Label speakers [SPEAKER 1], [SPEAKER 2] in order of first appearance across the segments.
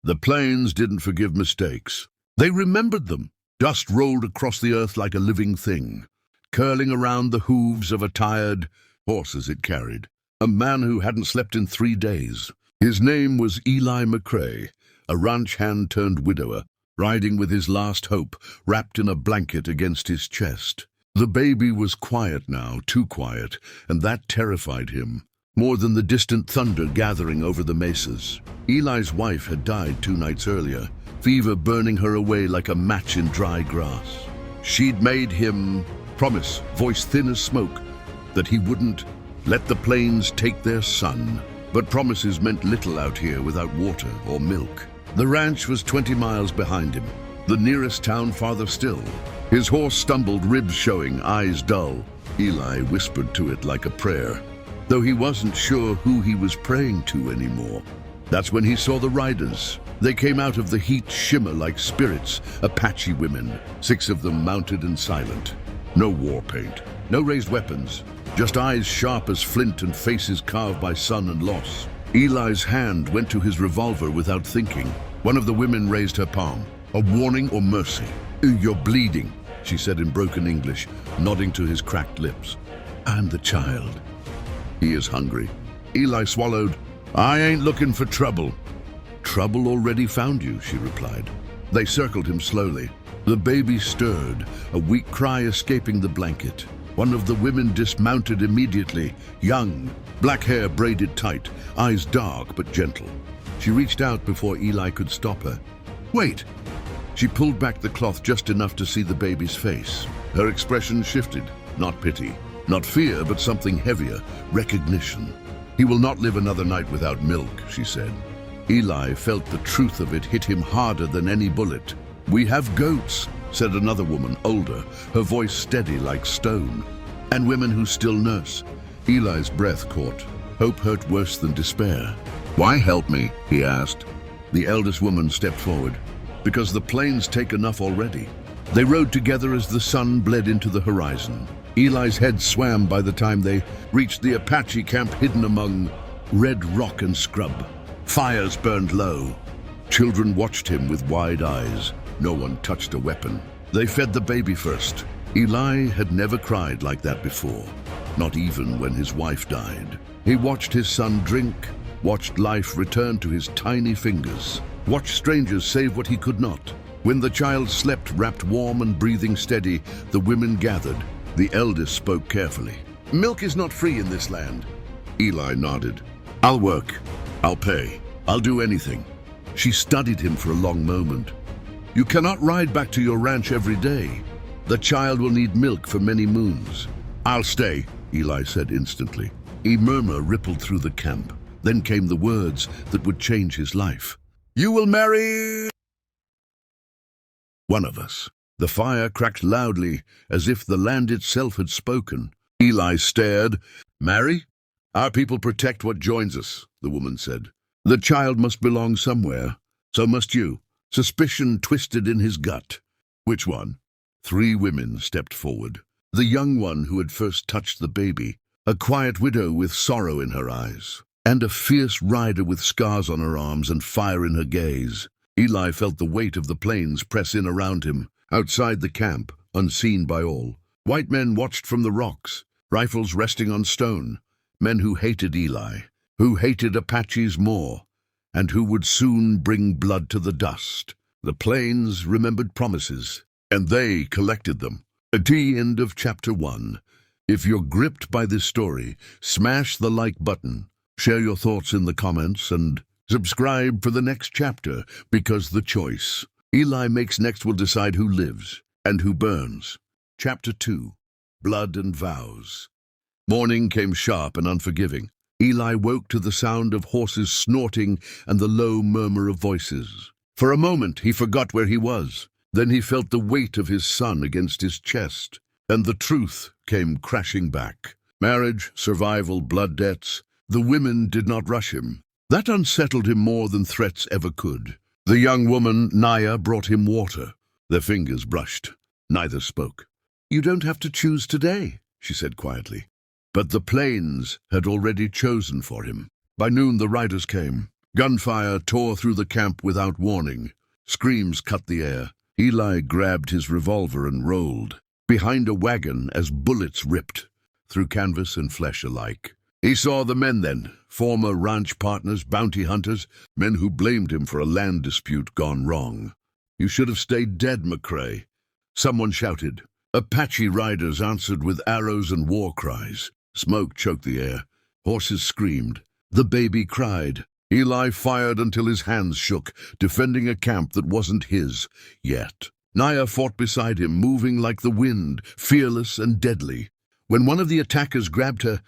[SPEAKER 1] The plains didn't forgive mistakes. They remembered them. Dust rolled across the earth like a living thing, curling around the hooves of a tired horses it carried. A man who hadn't slept in 3 days. His name was Eli McCrae, a ranch hand turned widower, riding with his last hope wrapped in a blanket against his chest. The baby was quiet now, too quiet, and that terrified him, more than the distant thunder gathering over the mesas. Eli's wife had died 2 nights earlier, fever burning her away like a match in dry grass. She'd made him promise, voice thin as smoke, that he wouldn't let the plains take their son. But promises meant little out here without water or milk. The ranch was 20 miles behind him, the nearest town farther still. His horse stumbled, ribs showing, eyes dull. Eli whispered to it like a prayer, though he wasn't sure who he was praying to anymore. That's when he saw the riders. They came out of the heat, shimmer like spirits, Apache women, 6 of them mounted and silent. No war paint, no raised weapons, just eyes sharp as flint and faces carved by sun and loss. Eli's hand went to his revolver without thinking. One of the women raised her palm. A warning or mercy? "You're bleeding," she said in broken English, nodding to his cracked lips. "And the child. He is hungry." Eli swallowed. "I ain't looking for trouble." "Trouble already found you," she replied. They circled him slowly. The baby stirred, a weak cry escaping the blanket. One of the women dismounted immediately, young, black hair braided tight, eyes dark but gentle. She reached out before Eli could stop her. "Wait!" She pulled back the cloth just enough to see the baby's face. Her expression shifted, not pity, not fear, but something heavier, recognition. "He will not live another night without milk," she said. Eli felt the truth of it hit him harder than any bullet. "We have goats," said another woman, older, her voice steady like stone. "And women who still nurse." Eli's breath caught. Hope hurt worse than despair. "Why help me?" he asked. The eldest woman stepped forward. "Because the plains take enough already." They rode together as the sun bled into the horizon. Eli's head swam by the time they reached the Apache camp hidden among red rock and scrub. Fires burned low. Children watched him with wide eyes. No one touched a weapon. They fed the baby first. Eli had never cried like that before, not even when his wife died. He watched his son drink, watched life return to his tiny fingers, watched strangers save what he could not. When the child slept, wrapped warm and breathing steady, the women gathered. The eldest spoke carefully. "Milk is not free in this land." Eli nodded. "I'll work. I'll pay. I'll do anything." She studied him for a long moment. "You cannot ride back to your ranch every day. The child will need milk for many moons." "I'll stay," Eli said instantly. A murmur rippled through the camp. Then came the words that would change his life. "You will marry one of us." The fire cracked loudly, as if the land itself had spoken. Eli stared. "Marry? Our people protect what joins us," the woman said. "The child must belong somewhere. So must you." Suspicion twisted in his gut. "Which one?" 3 women stepped forward. The young one who had first touched the baby, a quiet widow with sorrow in her eyes, and a fierce rider with scars on her arms and fire in her gaze. Eli felt the weight of the plains press in around him. Outside the camp, unseen by all, white men watched from the rocks, rifles resting on stone, men who hated Eli, who hated Apaches more, and who would soon bring blood to the dust. The plains remembered promises, and they collected them. At the end of chapter 1. If you're gripped by this story, smash the like button, share your thoughts in the comments, and subscribe for the next chapter, because the choice Eli makes next will decide who lives and who burns. Chapter 2. Blood and Vows. Morning came sharp and unforgiving. Eli woke to the sound of horses snorting and the low murmur of voices. For a moment he forgot where he was. Then he felt the weight of his son against his chest, and the truth came crashing back. Marriage, survival, blood debts. The women did not rush him. That unsettled him more than threats ever could. The young woman, Naya, brought him water. Their fingers brushed. Neither spoke. "You don't have to choose today," she said quietly. But the plains had already chosen for him. By noon the riders came. Gunfire tore through the camp without warning. Screams cut the air. Eli grabbed his revolver and rolled, behind a wagon as bullets ripped through canvas and flesh alike. He saw the men then, former ranch partners, bounty hunters, men who blamed him for a land dispute gone wrong. "You should have stayed dead, McCrae," someone shouted. Apache riders answered with arrows and war cries. Smoke choked the air. Horses screamed. The baby cried. Eli fired until his hands shook, defending a camp that wasn't his yet. Naya fought beside him, moving like the wind, fearless and deadly. When one of the attackers grabbed her,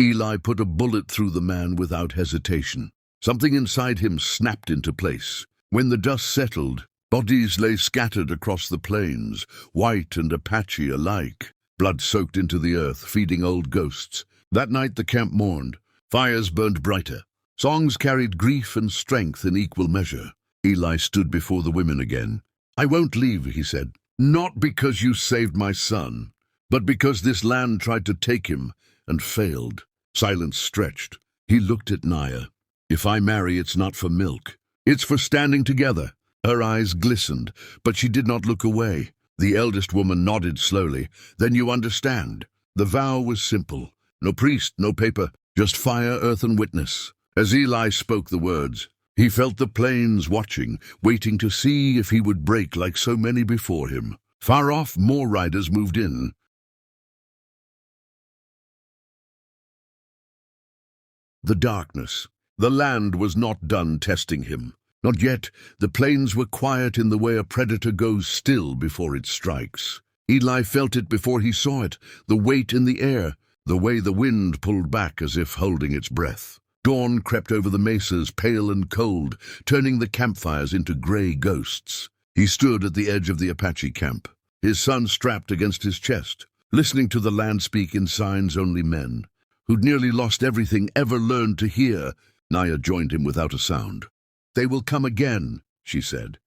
[SPEAKER 1] Eli put a bullet through the man without hesitation. Something inside him snapped into place. When the dust settled, bodies lay scattered across the plains, white and Apache alike. Blood soaked into the earth, feeding old ghosts. That night the camp mourned. Fires burned brighter. Songs carried grief and strength in equal measure. Eli stood before the women again. "I won't leave," he said. "Not because you saved my son, but because this land tried to take him and failed." Silence stretched. He looked at Naya. "If I marry, it's not for milk. It's for standing together." Her eyes glistened, but she did not look away. The eldest woman nodded slowly. "Then you understand." The vow was simple. No priest, no paper, just fire, earth, and witness. As Eli spoke the words, he felt the plains watching, waiting to see if he would break like so many before him. Far off, more riders moved in. The darkness. The land was not done testing him. Not yet. The plains were quiet in the way a predator goes still before it strikes. Eli felt it before he saw it, the weight in the air, the way the wind pulled back as if holding its breath. Dawn crept over the mesas, pale and cold, turning the campfires into gray ghosts. He stood at the edge of the Apache camp, his son strapped against his chest, listening to the land speak in signs only men, who'd nearly lost everything, ever learned to hear. Naya joined him without a sound. "They will come again," she said.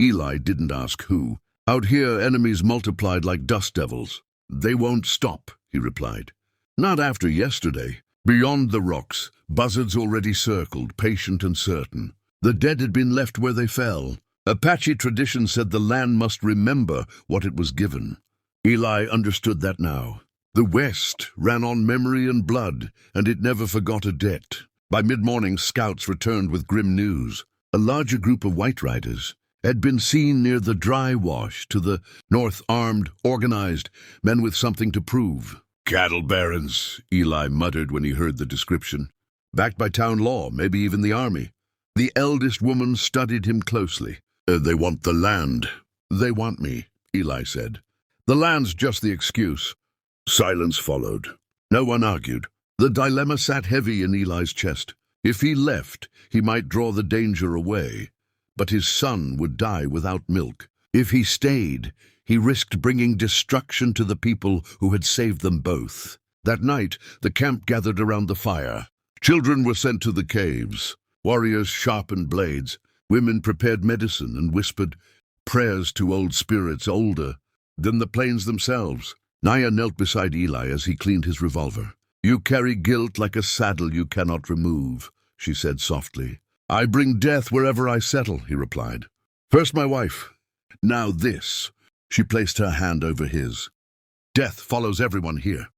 [SPEAKER 1] Eli didn't ask who. "Out here, enemies multiplied like dust devils." "They won't stop," he replied. "Not after yesterday." Beyond the rocks, buzzards already circled, patient and certain. The dead had been left where they fell. Apache tradition said the land must remember what it was given. Eli understood that now. The West ran on memory and blood, and it never forgot a debt. By mid-morning, scouts returned with grim news. A larger group of white riders had been seen near the dry wash to the north, armed, organized, men with something to prove. "Cattle barons," Eli muttered when he heard the description. "Backed by town law, maybe even the army." The eldest woman studied him closely. They want the land." "They want me," Eli said. "The land's just the excuse." Silence followed. No one argued. The dilemma sat heavy in Eli's chest. If he left, he might draw the danger away, but his son would die without milk. If he stayed, he risked bringing destruction to the people who had saved them both. That night, the camp gathered around the fire. Children were sent to the caves. Warriors sharpened blades. Women prepared medicine and whispered prayers to old spirits older than the plains themselves. Naya knelt beside Eli as he cleaned his revolver. "You carry guilt like a saddle you cannot remove," she said softly. "I bring death wherever I settle," he replied. "First my wife, now this." She placed her hand over his. "Death follows everyone here.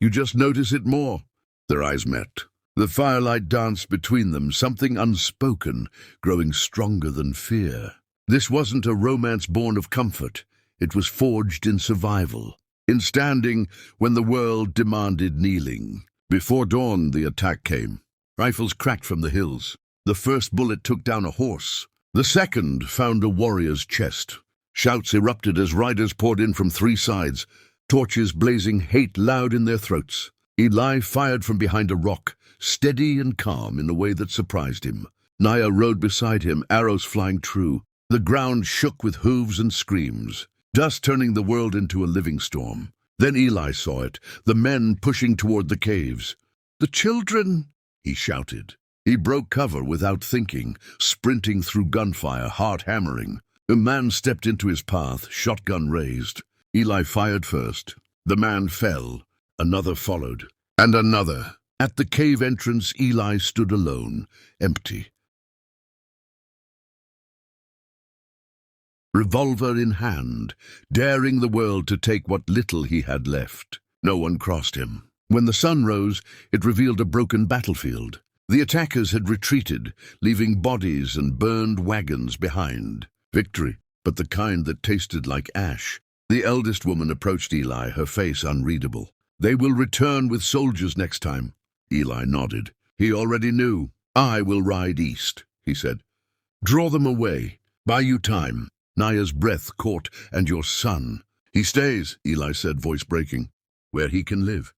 [SPEAKER 1] You just notice it more." Their eyes met. The firelight danced between them, something unspoken, growing stronger than fear. This wasn't a romance born of comfort. It was forged in survival, in standing when the world demanded kneeling. Before dawn, the attack came. Rifles cracked from the hills. The first bullet took down a horse. The second found a warrior's chest. Shouts erupted as riders poured in from three sides, torches blazing, hate loud in their throats. Eli fired from behind a rock, steady and calm in a way that surprised him. Naya rode beside him, arrows flying true. The ground shook with hooves and screams, dust turning the world into a living storm. Then Eli saw it, the men pushing toward the caves. "The children!" he shouted. He broke cover without thinking, sprinting through gunfire, heart hammering. A man stepped into his path, shotgun raised. Eli fired first. The man fell. Another followed. And another. At the cave entrance, Eli stood alone, empty. revolver in hand, daring the world to take what little he had left. No one crossed him. When the sun rose, it revealed a broken battlefield. The attackers had retreated, leaving bodies and burned wagons behind. Victory, but the kind that tasted like ash. The eldest woman approached Eli, her face unreadable. "They will return with soldiers next time." Eli nodded. He already knew. "I will ride east," he said. "Draw them away. Buy you time. Naya's breath caught, and your son." "He stays," Eli said, voice breaking, "where he can live."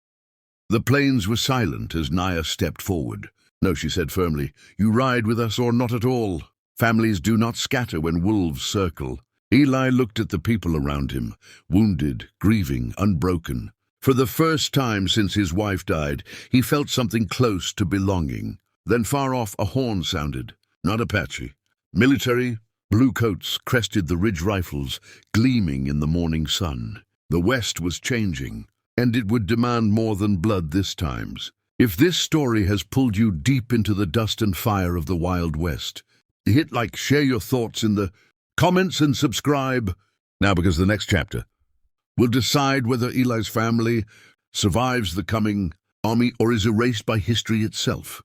[SPEAKER 1] The plains were silent as Naya stepped forward. "No," she said firmly, "you ride with us or not at all. Families do not scatter when wolves circle." Eli looked at the people around him, wounded, grieving, unbroken. For the first time since his wife died, he felt something close to belonging. Then far off a horn sounded. Not Apache. Military, blue coats crested the ridge rifles, gleaming in the morning sun. The West was changing, and it would demand more than blood this time. If this story has pulled you deep into the dust and fire of the Wild West, hit like, share your thoughts in the comments and subscribe. Now, because the next chapter will decide whether Eli's family survives the coming army or is erased by history itself.